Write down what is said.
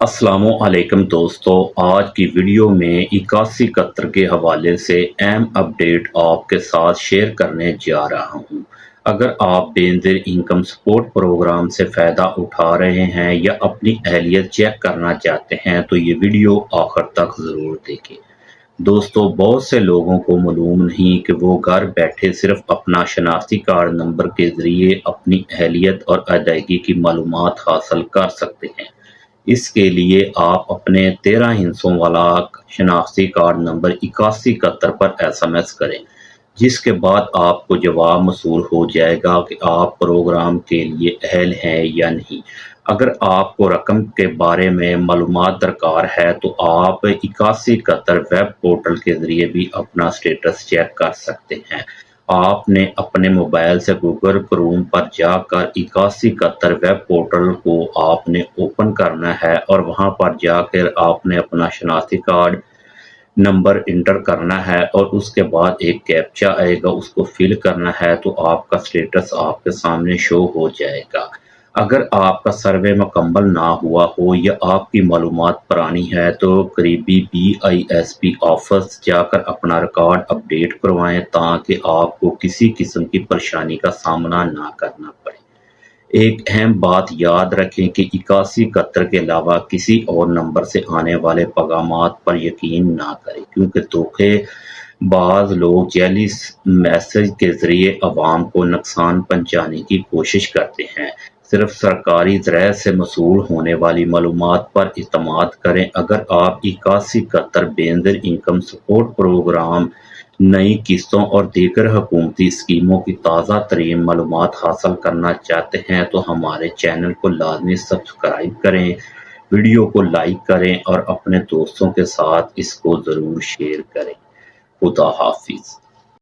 अस्सलाम वालेकुम दोस्तों, आज की वीडियो में 8171 के हवाले से अहम अपडेट आपके साथ शेयर करने जा रहा हूं। अगर आप बेनज़ीर इनकम सपोर्ट प्रोग्राम से फ़ायदा उठा रहे हैं या अपनी अहलियत चेक करना चाहते हैं तो ये वीडियो आखिर तक ज़रूर देखें। दोस्तों, बहुत से लोगों को मालूम नहीं कि वो घर बैठे सिर्फ अपना शनाख्ती कार्ड नंबर के ज़रिए अपनी अहलियत और अदायगी की मालूमात हासिल कर सकते हैं। इसके लिए आप अपने 13 हिस्सों वाला शनाख्ती कार्ड नंबर 8171 पर SMS करें, जिसके बाद आपको जवाब मौसूल हो जाएगा कि आप प्रोग्राम के लिए अहल हैं या नहीं। अगर आपको रकम के बारे में मालूमात दरकार है तो आप 8171 वेब पोर्टल के ज़रिए भी अपना स्टेटस चेक कर सकते हैं। आपने अपने मोबाइल से गूगल क्रोम पर जाकर 8171 वेब पोर्टल को आपने ओपन करना है और वहां पर जाकर आपने अपना शनाख्ती कार्ड नंबर इंटर करना है और उसके बाद एक कैप्चा आएगा, उसको फिल करना है तो आपका स्टेटस आपके सामने शो हो जाएगा। अगर आपका सर्वे मुकम्मल ना हुआ हो या आपकी मालूमात पुरानी है तो करीबी BISP ऑफिस जाकर अपना रिकॉर्ड अपडेट करवाएं ताकि आपको किसी किस्म की परेशानी का सामना ना करना पड़े। एक अहम बात याद रखें कि 8171 के अलावा किसी और नंबर से आने वाले पैगामात पर यकीन ना करें, क्योंकि धोखेबाज लोग जाली मैसेज के जरिए अवाम को नुकसान पहुंचाने की कोशिश करते हैं। सिर्फ सरकारी ज़राए से मसूल होने वाली मालूमात पर इत्मीनान करें। अगर आप 8171 बेनज़ीर इनकम सपोर्ट प्रोग्राम, नई किस्तों और दीगर हुकूमती स्कीमों की ताज़ा तरीन मालूमात हासिल करना चाहते हैं तो हमारे चैनल को लाजमी सब्सक्राइब करें, वीडियो को लाइक करें और अपने दोस्तों के साथ इसको ज़रूर शेयर करें। खुदा हाफिज़।